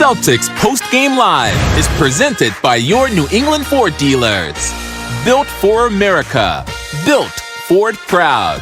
Celtics Post-Game Live is presented by your New England Ford dealers. Built for America. Built Ford Proud.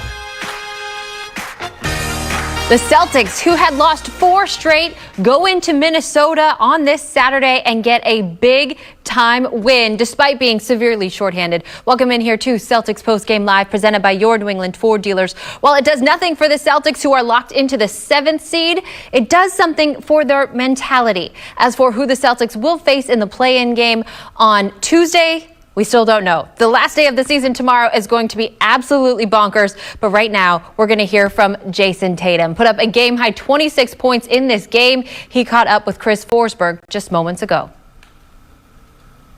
The Celtics, who had lost 4 straight, go into Minnesota on this Saturday and get a big-time win, despite being severely shorthanded. Welcome in here to Celtics Post-Game Live, presented by your New England Ford dealers. While it does nothing for the Celtics, who are locked into the 7th seed, it does something for their mentality. As for who the Celtics will face in the play-in game on Tuesday, we still don't know. The last day of the season tomorrow is going to be absolutely bonkers. But right now, we're going to hear from Jayson Tatum. Put up a game-high 26 points in this game. He caught up with Chris Forsberg just moments ago.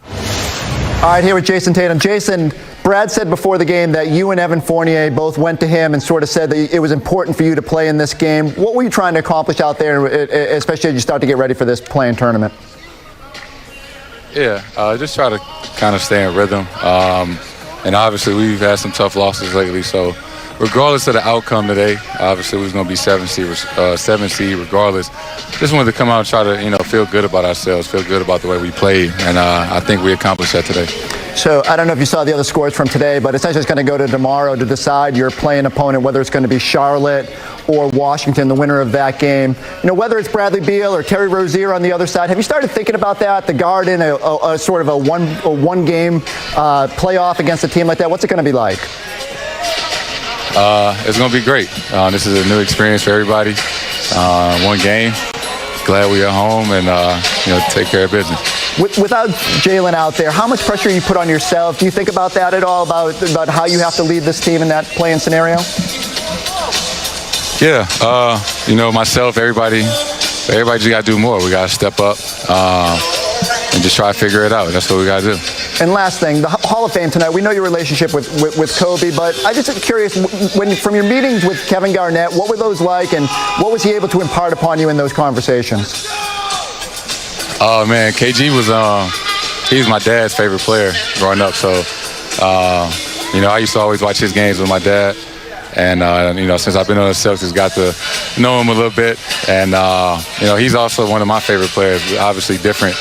All right, here with Jayson Tatum. Jayson, Brad said before the game that you and Evan Fournier both went to him and sort of said that it was important for you to play in this game. What were you trying to accomplish out there, especially as you start to get ready for this play-in tournament? Yeah, just try to kind of stay in rhythm. And obviously we've had some tough losses lately, so regardless of the outcome today, obviously we was going to be 7 seed regardless. Just wanted to come out and try to, feel good about ourselves, feel good about the way we played, and I think we accomplished that today. So I don't know if you saw the other scores from today, but essentially it's going to go to tomorrow to decide your playing opponent, whether it's going to be Charlotte or Washington, the winner of that game. Whether it's Bradley Beal or Terry Rozier on the other side, have you started thinking about that, the Garden, a sort of a one-game playoff against a team like that? What's it going to be like? It's going to be great. This is a new experience for everybody. One game. Glad we're at home and, take care of business. Without Jalen out there, how much pressure you put on yourself? Do you think about that at all, about how you have to lead this team in that play-in scenario? Yeah, myself, everybody just got to do more. We got to step up and just try to figure it out. That's what we got to do. And last thing, the Hall of Fame tonight, we know your relationship with Kobe, but I'm just curious, from your meetings with Kevin Garnett, what were those like, and what was he able to impart upon you in those conversations? Oh, man, KG he was my dad's favorite player growing up, so, I used to always watch his games with my dad. And, since I've been on the Celtics, got to know him a little bit. And, he's also one of my favorite players, obviously different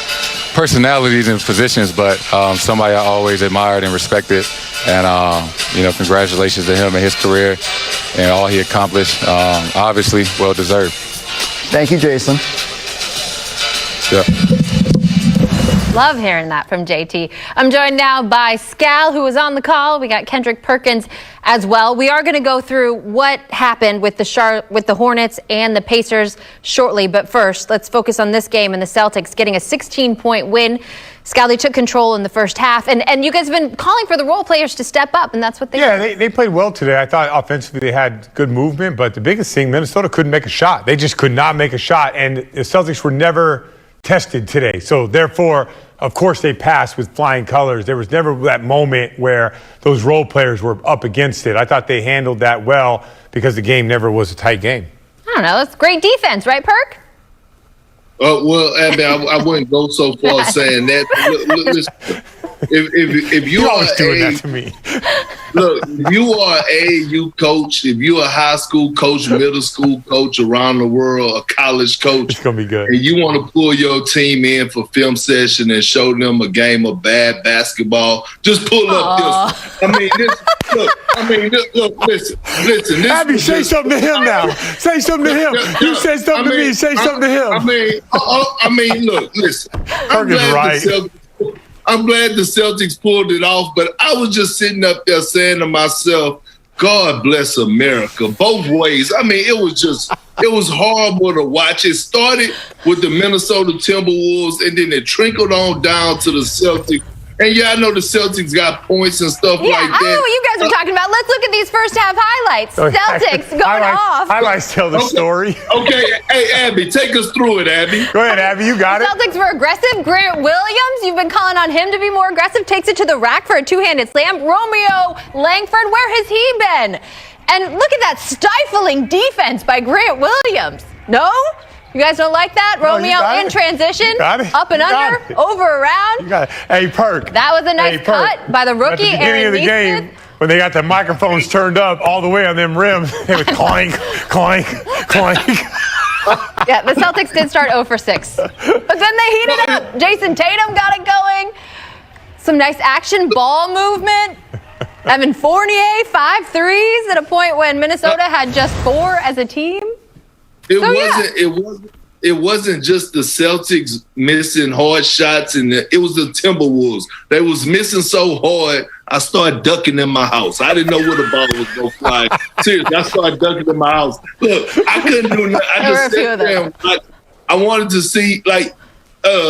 personalities and positions, but somebody I always admired and respected. And, congratulations to him and his career and all he accomplished. Obviously, well-deserved. Thank you, Jayson. Yeah. Love hearing that from JT. I'm joined now by Scal, who was on the call. We got Kendric Perkins as well. We are going to go through what happened with the Hornets and the Pacers shortly. But first, let's focus on this game and the Celtics getting a 16-point win. Scal, they took control in the first half. And you guys have been calling for the role players to step up, and that's what they did. Yeah, they played well today. I thought offensively they had good movement. But the biggest thing, Minnesota couldn't make a shot. They just could not make a shot. And the Celtics were never tested today. So therefore, of course, they passed with flying colors. There was never that moment where those role players were up against it. I thought they handled that well because the game never was a tight game. I don't know. It's great defense, right, Perk? Well, Abby, I wouldn't go so far as saying that. Look, listen, if you're always doing that to me. Look, if you are an AAU coach, if you're a high school coach, middle school coach around the world, a college coach, it's gonna be good. And you want to pull your team in for film session and show them a game of bad basketball, just pull up this. Listen. Abby, say something to him now. Say something to him. You said something to me. Say something to him. Look, listen. I'm glad the Celtics pulled it off, but I was just sitting up there saying to myself, God bless America, both ways. It was horrible to watch. It started with the Minnesota Timberwolves, and then it trickled on down to the Celtics. And yeah, I know the Celtics got points and stuff like that. I don't know what you guys are talking about. Let's look at these first half highlights. Celtics going off. Highlights tell the story. Okay, hey, Abby, take us through it, Abby. Go ahead, Abby, you got it. Celtics were aggressive. Grant Williams, you've been calling on him to be more aggressive, takes it to the rack for a two-handed slam. Romeo Langford, where has he been? And look at that stifling defense by Grant Williams. No? You guys don't like that? No, Romeo in transition, up and under, over, around. You got it. Hey, Perk. That was a nice cut by the rookie, At the beginning of the game, when they got the microphones turned up all the way on them rims, they would clank, clank, clank. Yeah, the Celtics did start 0 for 6. But then they heated up. Jayson Tatum got it going. Some nice action, ball movement. Evan Fournier, 5 threes at a point when Minnesota had just 4 as a team. It wasn't just the Celtics missing hard shots, and it was the Timberwolves. They was missing so hard, I started ducking in my house. I didn't know where the ball was going to fly. Seriously, I started ducking in my house. Look, I couldn't do nothing. I just sat there and I wanted to see, like,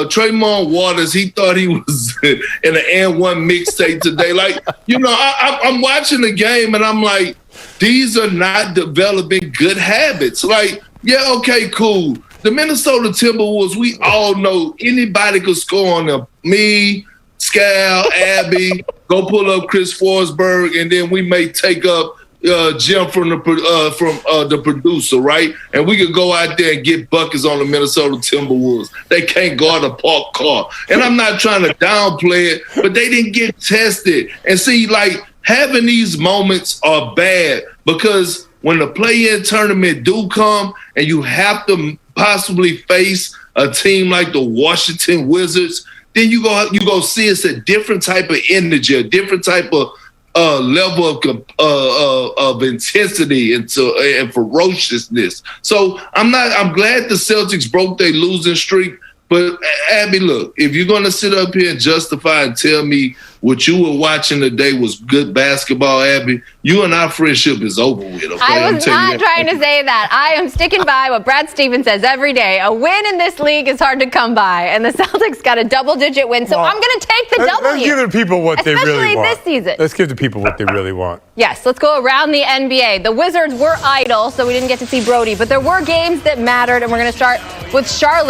Tremont Waters, he thought he was in an and one mixtape today. Like, I'm watching the game, and I'm like, these are not developing good habits. Like, yeah, okay, cool. The Minnesota Timberwolves, we all know anybody could score on them. Me, Scal, Abby, go pull up Chris Forsberg, and then we may take up Jim from the producer, right? And we could go out there and get buckets on the Minnesota Timberwolves. They can't guard a parked car. And I'm not trying to downplay it, but they didn't get tested. And see, like, having these moments are bad because when the play-in tournament do come and you have to possibly face a team like the Washington Wizards, then you go see it's a different type of energy, a different type of level of intensity and ferociousness. So I'm glad the Celtics broke their losing streak. But Abby, look, if you're going to sit up here and justify and tell me what you were watching today was good basketball, Abby, you and our friendship is over with. Okay? I was not trying to say that. I am sticking by what Brad Stevens says every day. A win in this league is hard to come by, and the Celtics got a double-digit win, so I'm going to take the W. Let's give the people what they really want. Especially this season. Let's give the people what they really want. Yes, let's go around the NBA. The Wizards were idle, so we didn't get to see Brody, but there were games that mattered, and we're going to start with Charlotte.